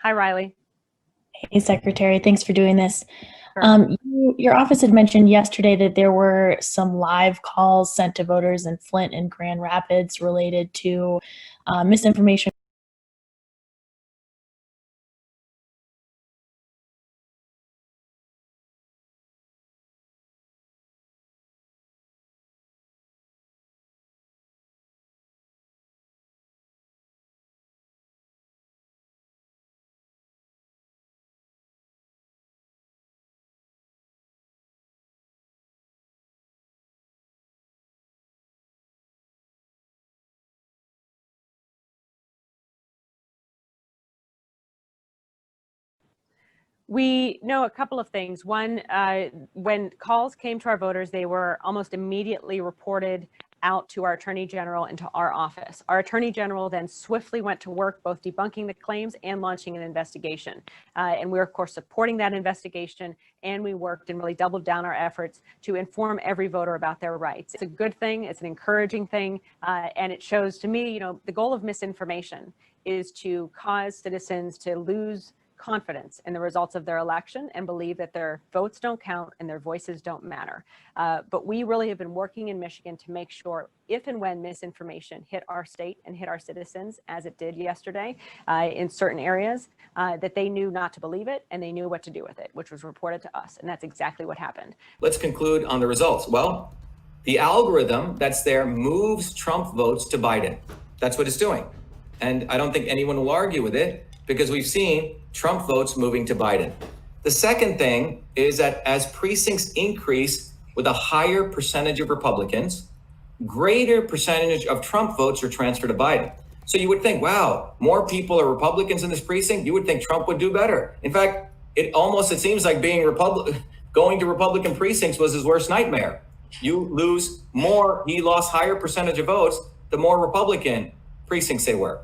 Hi, Riley. Hey, Secretary, thanks for doing this. Sure. Your office had mentioned yesterday that there were some live calls sent to voters in Flint and Grand Rapids related to misinformation. We know a couple of things. One, when calls came to our voters, they were almost immediately reported out to our Attorney General and to our office. Our Attorney General then swiftly went to work, both debunking the claims and launching an investigation. And we're, of course, supporting that investigation. And we worked and really doubled down our efforts to inform every voter about their rights. It's a good thing. It's an encouraging thing. And it shows to me, the goal of misinformation is to cause citizens to lose confidence in the results of their election and believe that their votes don't count and their voices don't matter. But we really have been working in Michigan to make sure if and when misinformation hit our state and hit our citizens, as it did yesterday in certain areas, that they knew not to believe it and they knew what to do with it, which was reported to us. And that's exactly what happened. Let's conclude on the results. Well, the algorithm that's there moves Trump votes to Biden. That's what it's doing. And I don't think anyone will argue with it, because we've seen Trump votes moving to Biden. The second thing is that as precincts increase with a higher percentage of Republicans, greater percentage of Trump votes are transferred to Biden. So you would think, wow, more people are Republicans in this precinct. You would think Trump would do better. In fact, it seems like going to Republican precincts was his worst nightmare. You lose more, he lost higher percentage of votes, the more Republican precincts they were.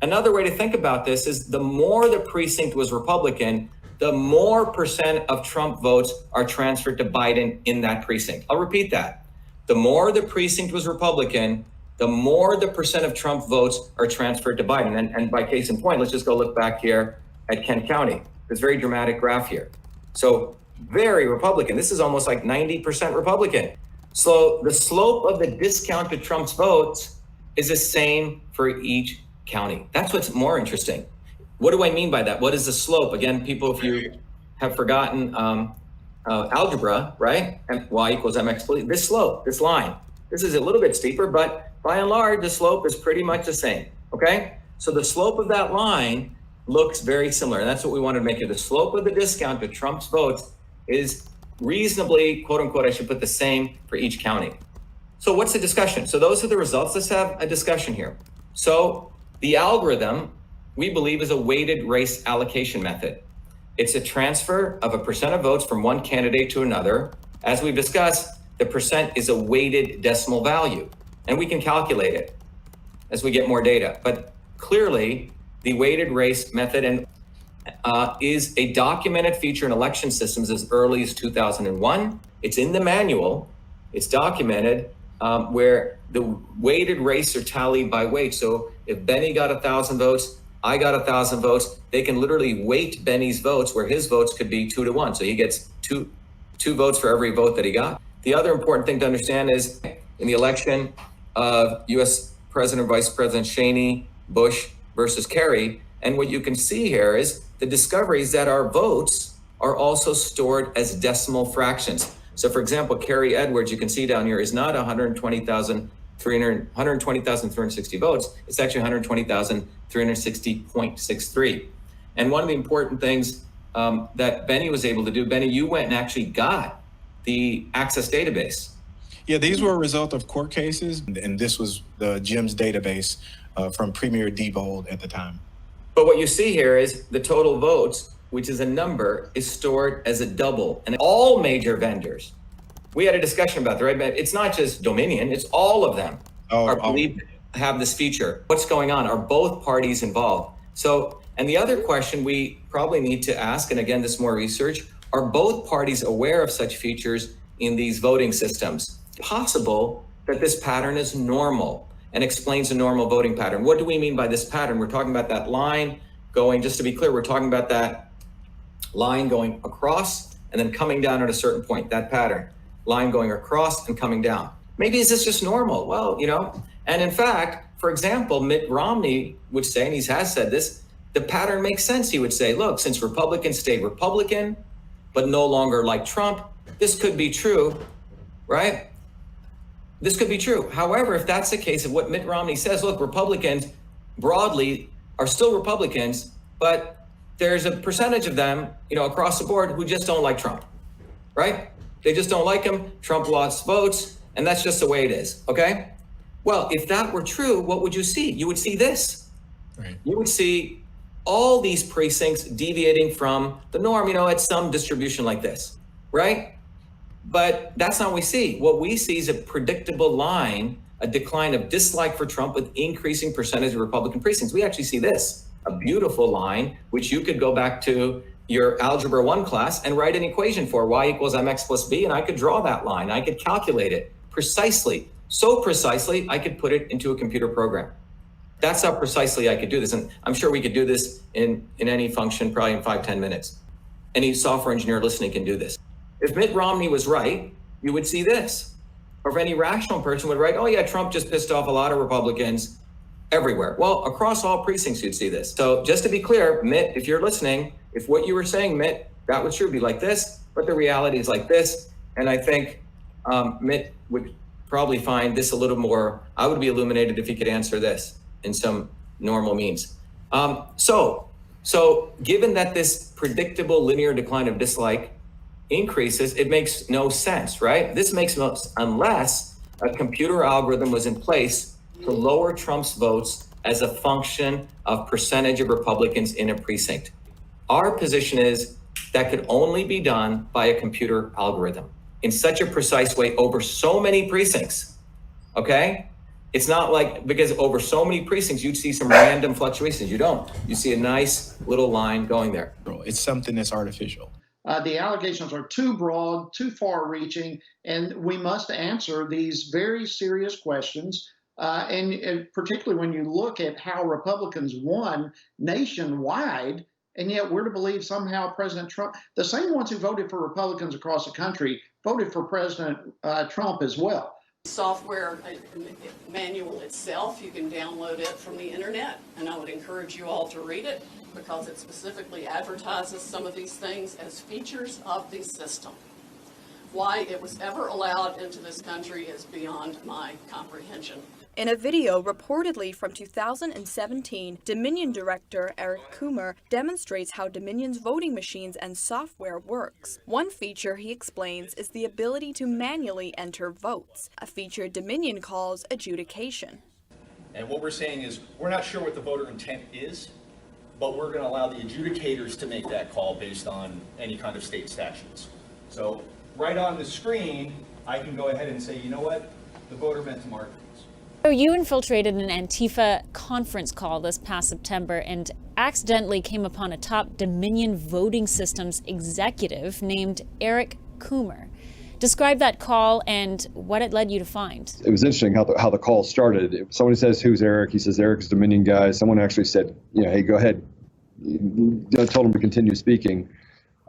Another way to think about this is the more the precinct was Republican, the more percent of Trump votes are transferred to Biden in that precinct. I'll repeat that. The more the precinct was Republican, the more the percent of Trump votes are transferred to Biden. And by case in point, let's just go look back here at Kent County. This very dramatic graph here. So very Republican. This is almost like 90% Republican. So the slope of the discount to Trump's votes is the same for each county. That's what's more interesting. What do I mean by that? What is the slope? Again, people, if you have forgotten algebra, right? Y equals mx. This slope, this line, this is a little bit steeper, but by and large, the slope is pretty much the same. Okay? So the slope of that line looks very similar. And that's what we wanted to make it. The slope of the discount to Trump's votes is reasonably, quote unquote, I should put the same for each county. So what's the discussion? So those are the results. Let's have a discussion here. So the algorithm, we believe, is a weighted race allocation method. It's a transfer of a percent of votes from one candidate to another. As we've discussed, the percent is a weighted decimal value, and we can calculate it as we get more data. But clearly, the weighted race method is a documented feature in election systems as early as 2001. It's in the manual. It's documented where the weighted race are tallied by weight. So if Benny got 1,000 votes, I got 1,000 votes, they can literally weight Benny's votes where his votes could be 2 to 1. So he gets two votes for every vote that he got. The other important thing to understand is in the election of US President, Vice President Cheney, Bush versus Kerry, and what you can see here is the discovery is that our votes are also stored as decimal fractions. So for example, Kerry Edwards, you can see down here, is not 120,360 votes. It's actually 120,360.63. And one of the important things that Benny was able to do, Benny, you went and actually got the Access database. Yeah, these were a result of court cases, and this was the GIMS database from Premier Diebold at the time. But what you see here is the total votes, which is a number, is stored as a double. And all major vendors, we had a discussion about that, right? It's not just Dominion, it's all of them are believed to have this feature. What's going on? Are both parties involved? So, and the other question we probably need to ask, and again, this more research, are both parties aware of such features in these voting systems? Possible that this pattern is normal and explains a normal voting pattern. What do we mean by this pattern? We're talking about that line going, just to be clear, we're talking about that line going across and then coming down at a certain point, that pattern. Line going across and coming down. Maybe is this just normal? Well, and in fact, for example, Mitt Romney would say, and he has said this, the pattern makes sense. He would say, look, since Republicans stay Republican, but no longer like Trump, this could be true, right? This could be true. However, if that's the case of what Mitt Romney says, look, Republicans broadly are still Republicans, but there's a percentage of them, across the board who just don't like Trump, right? They just don't like him. Trump lost votes, and that's just the way it is, okay? Well, if that were true, what would you see? You would see this. Right. You would see all these precincts deviating from the norm, at some distribution like this, right? But that's not what we see. What we see is a predictable line, a decline of dislike for Trump with increasing percentage of Republican precincts. We actually see this, a beautiful line, which you could go back to your Algebra 1 class and write an equation for, y equals mx plus b, and I could draw that line. I could calculate it precisely. So precisely, I could put it into a computer program. That's how precisely I could do this. And I'm sure we could do this in any function, probably in 5-10 minutes. Any software engineer listening can do this. If Mitt Romney was right, you would see this. Or if any rational person would write, oh yeah, Trump just pissed off a lot of Republicans everywhere. Well, across all precincts, you'd see this. So just to be clear, Mitt, if you're listening, if what you were saying, Mitt, that would sure be like this, but the reality is like this. And I think Mitt would probably find this a little more, I would be illuminated if he could answer this in some normal means. So given that this predictable linear decline of dislike increases, it makes no sense, right? This makes no sense unless a computer algorithm was in place to lower Trump's votes as a function of percentage of Republicans in a precinct. Our position is that could only be done by a computer algorithm in such a precise way over so many precincts, okay? It's not like, because over so many precincts, you'd see some random fluctuations. You don't. You see a nice little line going there. It's something that's artificial. The allegations are too broad, too far-reaching, and we must answer these very serious questions. And particularly when you look at how Republicans won nationwide, and yet we're to believe somehow President Trump, the same ones who voted for Republicans across the country, voted for President Trump as well. Software manual itself, you can download it from the internet, and I would encourage you all to read it because it specifically advertises some of these things as features of the system. Why it was ever allowed into this country is beyond my comprehension. In a video reportedly from 2017, Dominion director Eric Coomer demonstrates how Dominion's voting machines and software works. One feature, he explains, is the ability to manually enter votes, a feature Dominion calls adjudication. And what we're saying is we're not sure what the voter intent is, but we're going to allow the adjudicators to make that call based on any kind of state statutes. So right on the screen, I can go ahead and say, you know what, the voter meant to mark these. So you infiltrated an Antifa conference call this past September and accidentally came upon a top Dominion voting systems executive named Eric Coomer. Describe that call and what it led you to find. It was interesting how the call started. Somebody says, who's Eric? He says, Eric's a Dominion guy. Someone actually said, hey, go ahead. I told him to continue speaking.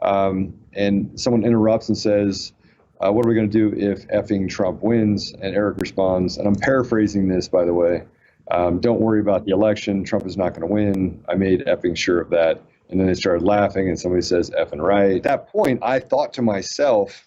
And someone interrupts and says, what are we going to do if effing Trump wins? And Eric responds, and I'm paraphrasing this, by the way, don't worry about the election. Trump is not going to win. I made effing sure of that. And then they started laughing, and somebody says, effing right. At that point, I thought to myself,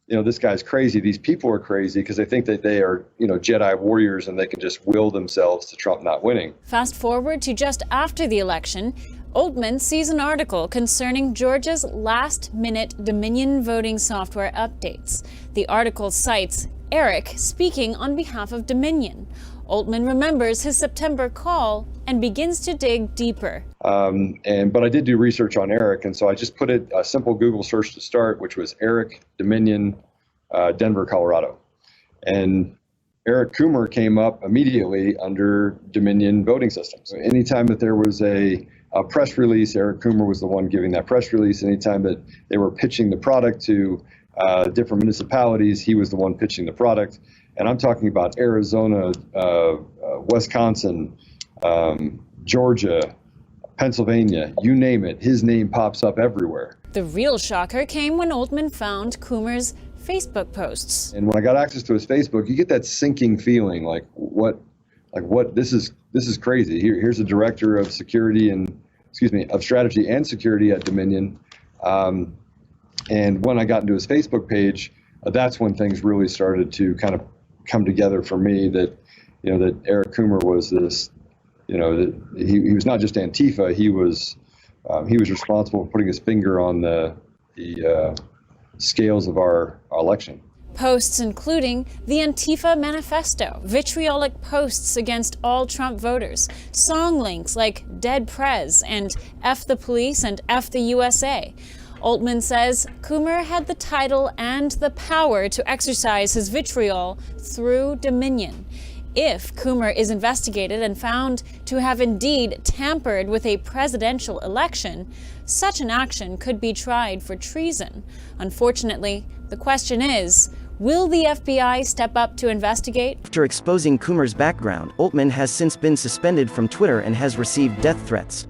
this guy's crazy. These people are crazy because they think that they are, Jedi warriors and they can just will themselves to Trump not winning. Fast forward to just after the election, Oldman sees an article concerning Georgia's last-minute Dominion voting software updates. The article cites Eric speaking on behalf of Dominion. Oldman remembers his September call and begins to dig deeper. But I did do research on Eric, and so I just put a simple Google search to start, which was Eric Dominion, Denver, Colorado. And Eric Coomer came up immediately under Dominion voting systems. Anytime that there was a press release, Eric Coomer was the one giving that press release. Anytime that they were pitching the product to different municipalities, he was the one pitching the product. And I'm talking about Arizona, Wisconsin, Georgia, Pennsylvania, you name it, his name pops up everywhere. The real shocker came when Altman found Coomer's Facebook posts. And when I got access to his Facebook, you get that sinking feeling like what this is crazy. Here's a director of security of strategy and security at Dominion. And when I got into his Facebook page, that's when things really started to kind of come together for me that Eric Coomer was this, that he was not just Antifa, he was responsible for putting his finger on the scales of our election. Posts including the Antifa Manifesto, vitriolic posts against all Trump voters, song links like Dead Prez and F the Police and F the USA. Altman says Coomer had the title and the power to exercise his vitriol through Dominion. If Coomer is investigated and found to have indeed tampered with a presidential election, such an action could be tried for treason. Unfortunately, the question is, will the FBI step up to investigate? After exposing Coomer's background, Altman has since been suspended from Twitter and has received death threats.